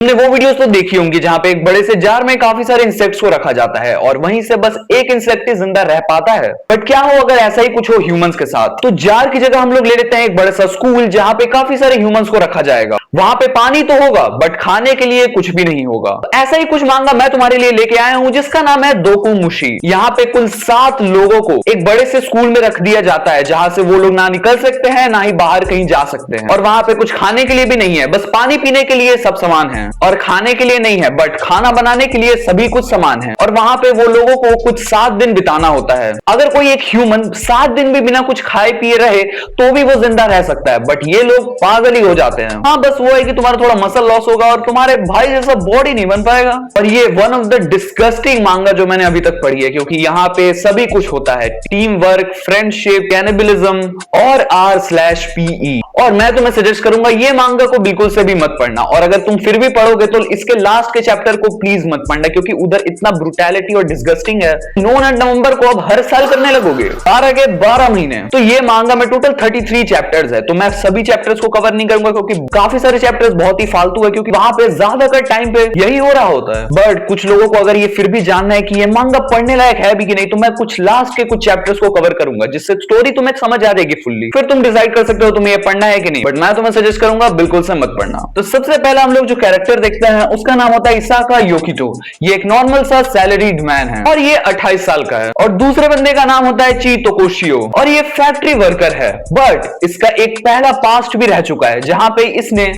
तुमने वो वीडियोस तो देखी होंगी जहां पे एक बड़े से जार में काफी सारे इंसेक्ट्स को रखा जाता है और वहीं से बस एक इंसेक्ट ही जिंदा रह पाता है। बट क्या हो अगर ऐसा ही कुछ हो ह्यूमंस के साथ? तो जार की जगह हम लोग ले लेते हैं एक बड़ा सा स्कूल जहां पे काफी सारे ह्यूमंस को रखा जाएगा। वहां पे पानी तो होगा बट खाने के लिए कुछ भी नहीं होगा। ऐसा ही कुछ मांगा मैं तुम्हारे लिए लेके आया हूं जिसका नाम है दोकोमुशी। यहाँ पे कुल 7 लोगों को एक बड़े से स्कूल में रख दिया जाता है जहां से वो लोग ना निकल सकते हैं ना ही बाहर कहीं जा सकते हैं। और वहां पे कुछ खाने के लिए भी नहीं है, बस पानी पीने के लिए सब सामान है और खाने के लिए नहीं है बट खाना बनाने के लिए सभी कुछ सामान है। और वहां पे वो लोगों को कुछ 7 दिन बिताना होता है। अगर कोई एक ह्यूमन 7 दिन भी बिना कुछ खाए पिए रहे तो भी वो जिंदा रह सकता है, बट ये लोग पागल ही हो जाते हैं। हाँ, बस वो है कि तुम्हारा थोड़ा मसल लॉस होगा और तुम्हारे भाई जैसा बॉडी नहीं बन पाएगा। और ये वन ऑफ द डिस्गस्टिंग मांगा जो मैंने अभी तक पढ़ी है, क्योंकि यहाँ पे सभी कुछ होता है, टीम वर्क, फ्रेंडशिप, कैनिबलिज्म और R/PE। और मैं तुम्हें सजेस्ट करूंगा ये मांगा को बिल्कुल से भी मत पढ़ना, और अगर तुम फिर भी पढ़ोगे तो इसके लास्ट के चैप्टर को प्लीज मत पढ़ना, क्योंकि उधर इतना ब्रुटैलिटी और डिस्गस्टिंग है। नोन एंड नवंबर को अब हर साल करने लगोगे, 12 के 12 महीने। तो ये मांगा में टोटल 33 चैप्टर्स है, तो मैं सभी चैप्टर्स को कवर नहीं करूंगा क्योंकि काफी सारे चैप्टर्स बहुत ही फालतू है, क्योंकि वहां पे ज्यादातर टाइम पे यही हो रहा होता है। बट कुछ लोगों को अगर ये फिर भी जानना है कि ये मांगा पढ़ने लायक है भी कि नहीं, तो मैं कुछ लास्ट के कुछ चैप्टर्स को कवर करूंगा जिससे स्टोरी तुम्हें समझ आ जाएगी फुल्ली। फिर तुम डिसाइड कर सकते हो तुम्हें ये पढ़ना है कि नहीं, बट मैं तुम्हें सजेस्ट करूंगा बिल्कुल से मत पढ़ना। तो सबसे पहले हम लोग जो कैरेक्टर देखते हैं उसका नाम होता है इसाका योकितो। ये एक नॉर्मल सा सैलरीड मैन है और ये 28 साल का है। और दूसरे बंदे का नाम होता है ची तोकोशियो और ये फैक्ट्री वर्कर है, बट इसका एक पहला पास्ट भी रह चुका है जहां पे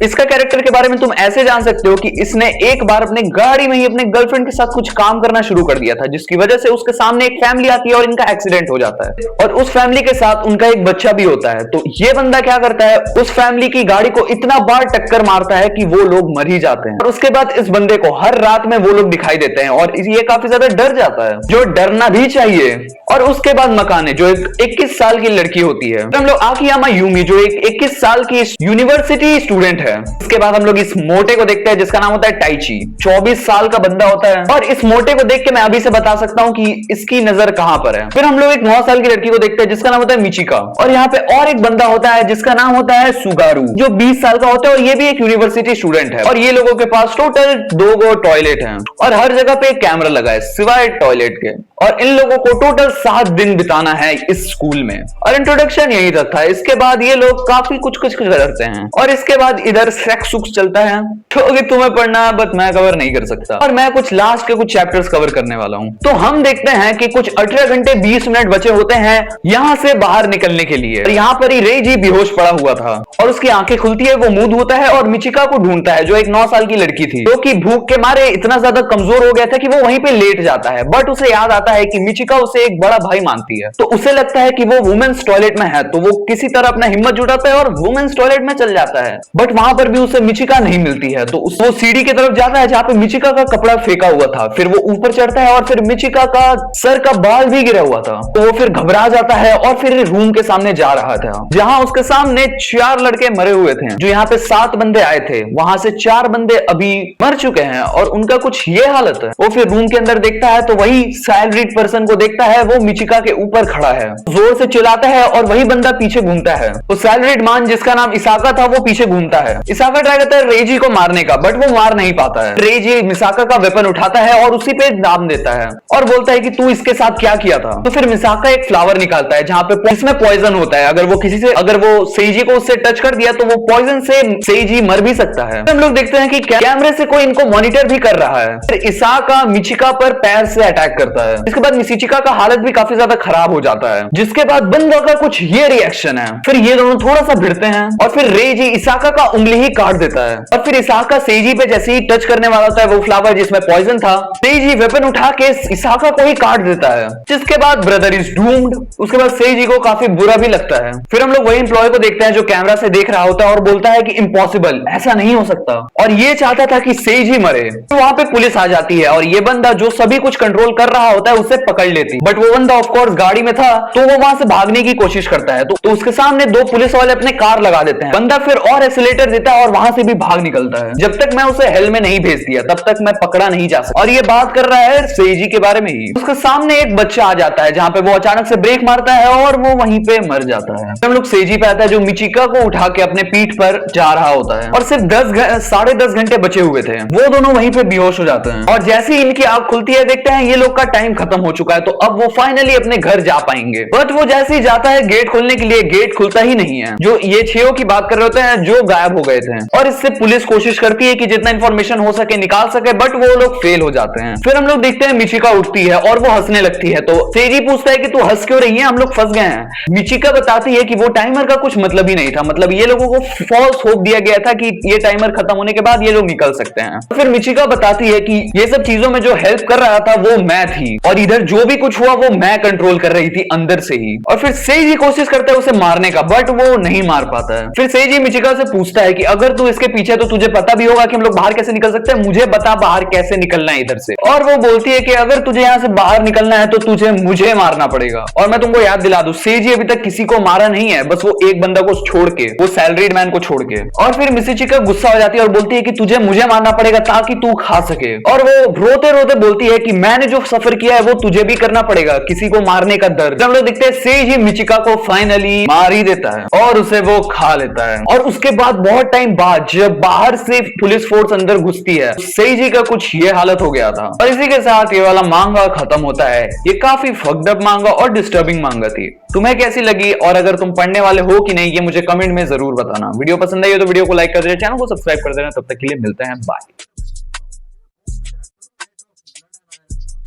इसका कैरेक्टर के बारे में तुम ऐसे जान सकते हो कि इसने एक बार अपने गाड़ी में ही अपने गर्लफ्रेंड के साथ कुछ काम करना शुरू कर दिया था, जिसकी वजह से उसके सामने एक फैमिली आती है और इनका एक्सीडेंट हो जाता है और उस फैमिली के साथ उनका एक बच्चा भी होता है। तो ये बंदा क्या करता है, उस फैमिली की गाड़ी को इतना बार टक्कर मारता है कि वो लोग मर ही जाते हैं। और उसके बाद इस बंदे को हर रात में वो लोग दिखाई देते हैं और ये काफी ज्यादा डर जाता है, जो डरना भी चाहिए। और उसके बाद मकाने जो एक 21 साल की लड़की होती है, तो हम लोग आकियामा यूमी जो एक 21 साल की यूनिवर्सिटी स्टूडेंट है। उसके बाद हम लोग इस मोटे को देखते हैं जिसका नाम होता है टाइची, 24 साल का बंदा होता है। और इस मोटे को देख के मैं अभी से बता सकता हूं कि इसकी नजर कहां पर है। फिर हम लोग एक 9 साल की लड़की को देखते हैं जिसका नाम होता है मिचिका। और यहाँ पे और एक बंदा होता है जिसका नाम होता है सुगारू, जो 20 साल का होता है और ये भी एक यूनिवर्सिटी स्टूडेंट है। और ये लोगों के पास टोटल 2 टॉयलेट हैं और हर जगह पे एक कैमरा लगा है सिवाय टॉयलेट के। और इन लोगों को टोटल 7 दिन बिताना है इस स्कूल में। और इंट्रोडक्शन यही तक था। इसके बाद ये लोग काफी कुछ करते हैं और इसके बाद इधर सेक्स सुक्स चलता है, जो कि तुम्हें पढ़ना है बट मैं कवर नहीं कर सकता। और मैं कुछ लास्ट के कुछ चैप्टर्स कवर करने वाला हूं। तो हम देखते हैं कि कुछ 18 घंटे 20 मिनट बचे होते हैं यहां से बाहर निकलने के लिए। और यहाँ पर ही रेजी बेहोश पड़ा हुआ था और उसकी आंखें खुलती है, वो मुंह धोता है और मिचिका को ढूंढता है जो एक 9 साल की लड़की थी, जो कि भूख के मारे इतना ज्यादा कमजोर हो गया था कि वो वहीं पे लेट जाता है। बट उसे याद आता है कि मिचिका उसे एक बड़ा भाई मानती है, तो उसे लगता है कि वो वुमेन्स टॉयलेट में है, तो वो किसी तरह अपना हिम्मत जुटाता है और वुमेन्स टॉयलेट में चल जाता है। बट वहां पर भी उसे मिचिका नहीं मिलती है, तो वो सीढ़ी की तरफ जाता है जहां पे मिचिका का कपड़ा फेंका हुआ था। फिर वो ऊपर चढ़ता है और फिर मिचिका का सर का बाल भी गिरा हुआ था, तो वो फिर घबरा जाता है और फिर रूम के सामने जा रहा था जहां उसके सामने 4 लड़के मरे हुए थे। जो यहाँ पे 7 बंदे आए थे वहां से 4 बंदे अभी मर चुके हैं और उनका कुछ ये हालत है। वो फिर रूम के अंदर देखता है तो वही सैलरीड पर्सन को देखता है, वो मिचिका के ऊपर खड़ा है, जोर से चिल्लाता है और वही बंदा पीछे घूमता है। तो सैलरीड मैन जिसका नाम इसाका था वो पीछे घूमता है। इसाका ट्राई करता है रेजी को मारने का, बट वो मार नहीं पाता है। रेजी मिसाका का वेपन उठाता है और उसी पे दाम देता है और बोलता है कि तू इसके साथ क्या किया था। तो फिर मिसाका एक फ्लावर निकालता है जहां पे इसमें पॉइजन होता है, अगर वो सेजी को उससे टच कर दिया तो वो पॉइजन से सेजी मर भी सकता है। हम लोग देखते हैं कि कैमरे से कोई इनको मॉनिटर भी कर रहा है। फिर इसाका मिचिका पर पैर से अटैक करता है। इसके बाद मिचिका का हालत भी काफी ज्यादा खराब हो जाता है, जिसके बाद बंदा का कुछ ये रिएक्शन है। फिर ये दोनों थोड़ा सा भिड़ते हैं और फिर रेजी इसाका का उंगली ही काट देता है। और फिर इसाका सेजी पे जैसे ही टच करने वाला होता है वो फ्लावर जिसमें पॉइजन था, सेजी वेपन उठा के इसाका को ही काट देता है, जिसके बाद ब्रदर इज डूम्ड। उसके बाद सेजी को काफी बुरा भी लगता है। फिर हम लोग वही एम्प्लॉय को देखते हैं जो कैमरा से देख रहा होता है और बोलता है कि इम्पॉसिबल, ऐसा नहीं हो सकता, और ये चाहता था कि सेजी मरे। तो वहां पे पुलिस आ जाती है और ये बंदा जो सभी कुछ कंट्रोल कर रहा होता है उसे पकड़ लेती, बट वो बंदा ऑफ कोर्स गाड़ी में था तो वो वहां से भागने की कोशिश करता है। तो उसके सामने 2 पुलिस वाले अपने कार लगा देते हैं। बंदा फिर और एक्सीलेटर देता है और वहां से भी भाग निकलता है। जब तक मैं उसे हेल में नहीं भेज दिया तब तक मैं पकड़ा नहीं जा सकता। और ये बात कर रहा है सेजी के बारे में ही। उसके सामने एक बच्चा आ जाता है जहां पे वो अचानक से ब्रेक मारता है और वो वहीं पे मर जाता है। हम लोग सेजी पे आता है जो मिचिका को उठा के अपने पीठ पर जा रहा होता है और सिर्फ 10 साढ़े 10 10 घंटे बचे हुए थे। वो दोनों वहीं पे बेहोश हो जाते हैं और जैसे ही इनकी आंख खुलती है देखते हैं ये लोग का टाइम खत्म हो चुका है, तो अब वो फाइनली अपने घर जा पाएंगे। बट वो जैसे ही जाता है गेट खोलने के लिए, गेट खुलता ही नहीं है। जो ये 6 की बात कर रहे होते हैं जो गायब हो गए थे, और इससे पुलिस कोशिश करती है कि जितना इंफॉर्मेशन हो सके निकाल सके, बट वो लोग फेल हो जाते हैं। फिर हम लोग देखते हैं मिचिका उठती है और वो हंसने लगती है, तो सेजी पूछता है कि तू हंस क्यों रही है, हम लोग फंस गए हैं। मिचिका बताती है कि वो टाइमर का कुछ मतलब ही नहीं था, मतलब ये लोगों को फॉल्स होप दिया गया था कि ये टाइमर खत्म होने के बाद ये लोग निकल सकते हैं। तो फिर मिचिका बताती है कि ये सब चीजों में जो हेल्प कर रहा था वो मैं थी, और इधर जो भी कुछ हुआ वो मैं कंट्रोल कर रही थी अंदर से ही। और फिर सेजी कोशिश करता है उसे मारने का, बट वो नहीं मार पाता है। फिर सेजी मिचिका से पूछता है कि अगर तू इसके पीछे तो तुझे पता भी होगा कि हम लोग बाहर कैसे निकल सकते हैं, मुझे बता बाहर कैसे निकलना है इधर से। और वो बोलती है कि अगर तुझे यहाँ से बाहर निकलना है तो तुझे मुझे मारना पड़ेगा। और मैं तुमको याद दिला दूं, सेजी अभी तक किसी को मारा नहीं है, बस वो एक बंदा को छोड़ के, वो सैलरीड मैन को छोड़ के। और फिर मिचिका गुस्सा हो जाती है और बोलती है कि तुझे मुझे मारना पड़ेगा ताकि तू खा सके। और वो रोते रोते बोलती है कि मैंने जो सफर किया है वो तुझे भी करना पड़ेगा, किसी को मारने का दर्द। जब लोग दिखते हैं सेजी मिचिका को फाइनली मार ही देता है और उसे वो खा लेता है। और उसके बाद बहुत टाइम बाद जब बाहर से पुलिस फोर्स अंदर घुसती है, सेजी का कुछ ये हालत हो गया था। और इसी के साथ ये वाला मांगा खत्म होता है। ये काफी फक्ड अप मांगा और डिस्टर्बिंग मांगा थी। तुम्हें कैसी लगी और अगर तुम पढ़ने वाले हो कि नहीं ये मुझे कमेंट में जरूर बताना। वीडियो पसंद आई हो तो वीडियो को लाइक कर देना, चैनल को सब्सक्राइब कर देना। तब तक के लिए मिलते हैं, बाय।